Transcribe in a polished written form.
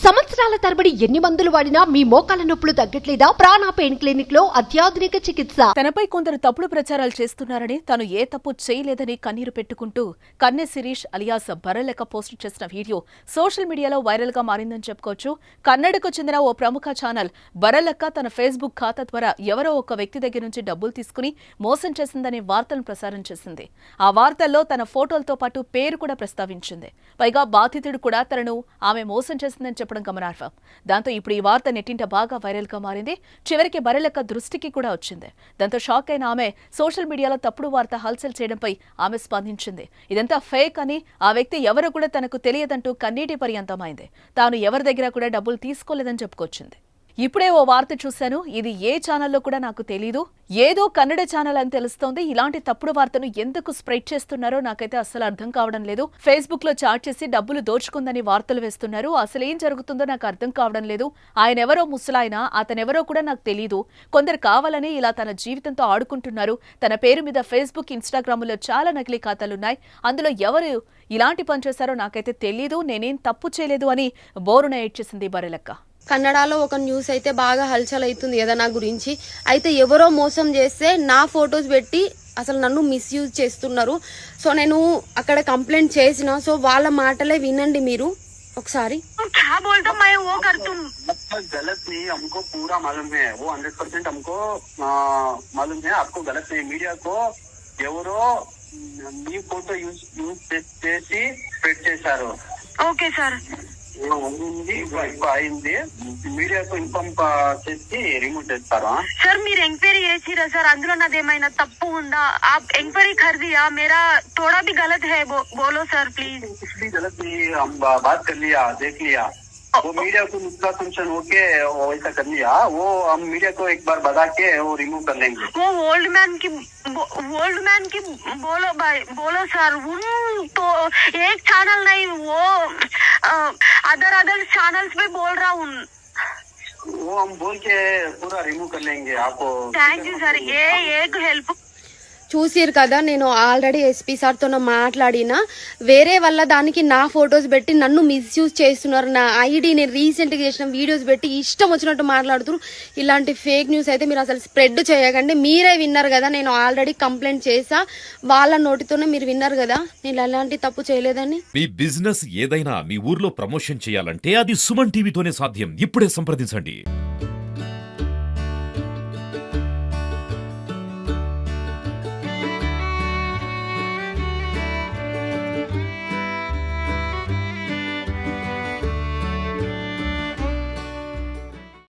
సంవత్సరాల తరబడి ఎన్ని మందులు వాడినా మీ మోకాల నొప్పులు తగ్గట్లేదా? ప్రాణ పెయిన్ క్లినిక్ లో అత్యాధునిక చికిత్స. తనపై కొందరు తప్పుడు ప్రచారాలు చేస్తున్నారని, తాను ఏ తప్పు చేయలేదని కన్నీరు పెట్టుకుంటూ కన్నె శిరీష్ అలియాస్ బర్రెలెక్క పోస్టు చేసిన వీడియో సోషల్ మీడియాలో వైరల్ గా మారిందని చెప్పుకోవచ్చు. కన్నడకు చెందిన ఓ ప్రముఖ ఛానల్ బర్రెలెక్క తన ఫేస్బుక్ ఖాతా ద్వారా ఎవరో ఒక వ్యక్తి దగ్గర నుంచి డబ్బులు తీసుకుని మోసం చేసిందనే వార్తలను ప్రసారం చేసింది. ఆ వార్తల్లో తన ఫోటోలతో పాటు పేరు కూడా ప్రస్తావించింది. పైగా బాధితుడు కూడా తనను ఆమె మోసం చేసిందని చెప్పడం గమనార్హం. దాంతో ఇప్పుడు ఈ వార్త నెట్టింట బాగా వైరల్ గా మారింది. చివరికి బర్రెలెక్క దృష్టికి కూడా వచ్చింది. దాంతో షాక్ అయిన ఆమె సోషల్ మీడియాలో తప్పుడు వార్త హల్చల్ చేయడంపై ఆమె స్పందించింది. ఇదంతా ఫేక్ అని, ఆ వ్యక్తి ఎవరో కూడా తనకు తెలియదంటూ కన్నీటి పర్యంతమైంది. తాను ఎవరి దగ్గర కూడా డబ్బులు తీసుకోలేదని చెప్పుకొచ్చింది. ఇప్పుడే ఓ వార్త చూశాను, ఇది ఏ ఛానల్లో కూడా నాకు తెలీదు, ఏదో కన్నడ ఛానల్ అని తెలుస్తోంది. ఇలాంటి తప్పుడు వార్తను ఎందుకు స్ప్రెడ్ చేస్తున్నారో నాకైతే అస్సలు అర్థం కావడం లేదు. ఫేస్బుక్ లో చాట్ చేసి డబ్బులు దోచుకుందని వార్తలు వేస్తున్నారు. అసలు ఏం జరుగుతుందో నాకు అర్థం కావడం లేదు. ఆయనెవరో ముసలాయన, అతనెవరో కూడా నాకు తెలీదు. కొందరు కావాలని ఇలా తన జీవితంతో ఆడుకుంటున్నారు. తన పేరు మీద ఫేస్బుక్, ఇన్స్టాగ్రామ్లో చాలా నకిలీ ఖాతాలున్నాయి. అందులో ఎవరు ఇలాంటి పని చేశారో నాకైతే తెలీదు. నేనేం తప్పు చేయలేదు అని బోరున ఏడ్చేసింది బర్రెలెక్క. కన్నడలో ఒక న్యూస్ అయితే బాగా హల్చల్ అవుతుంది కదా నా గురించి. అయితే ఎవరో మోసం చేస్తే నా ఫొటోస్ పెట్టి అసలు నన్ను మిస్యూజ్ చేస్తున్నారు. సో నేను అక్కడ కంప్లైంట్ చేసిన. సో వాళ్ళ మాటలే వినండి మీరు ఒకసారి. गलत नहीं, हमको पूरा मालूम है, वो 100% हमको मालूम है. आपको गलत नहीं. मीडिया को ఎవరో మీ ఫోటో యూజ్ చేసి పెట్టేశారు. ఓకే సార్, అయింది. మీడియాకు ఇన్ఫార్మ్ చేసి రిమూవ్ చేస్తారా? సార్ మీరు ఎంక్వైరీ చేసిరా సార్? అందులో నాదేమైనా తప్పు ఉందా? आप ఎంక్వైరీ कर दिया, मेरा थोड़ा भी गलत है बोलो सर प्लीज. कुछ भी गलत नहीं, हम बात कर लिया, देख लिया. वो मीडिया को नुकसान फंक्शन होके वैसा कर लिया. वो हम मीडिया को एक बार बता के वो रिमूव कर लेंगे. वो ओल्ड मैन की बोलो भाई, बोलो सर. उन तो एक चैनल नहीं, वो अदर चैनल्स पे बोल रहा हूँ. वो हम बोल के पूरा रिमूव कर लेंगे. आपको थैंक यू सर. ये एक हेल्प. చూసిరు కదా, నేను ఆల్రెడీ ఎస్పీ సార్తో మాట్లాడిన. వేరే వల్ల దానికి నా ఫొటోస్ పెట్టి నన్ను మిస్యూజ్ చేస్తున్నారు. నా ఐడి నేను రీసెంట్గా చేసిన వీడియోస్ పెట్టి ఇష్టం వచ్చినట్టు మాట్లాడుతున్నారు. ఇలాంటి ఫేక్ న్యూస్ అయితే మీరు అసలు స్ప్రెడ్ చేయకండి. మీరే విన్నారు కదా, నేను ఆల్రెడీ కంప్లైంట్ చేసా. వాళ్ళ నోటితోనే మీరు విన్నారు కదా నేను ఎలాంటి తప్పు చేయలేదని. మీ బిజినెస్ ఏదైనా మీ ఊర్లో ప్రమోషన్ చేయాలంటే అది సుమన్ టీవీతోనే సాధ్యం. ఇప్పుడే సంప్రదించండి.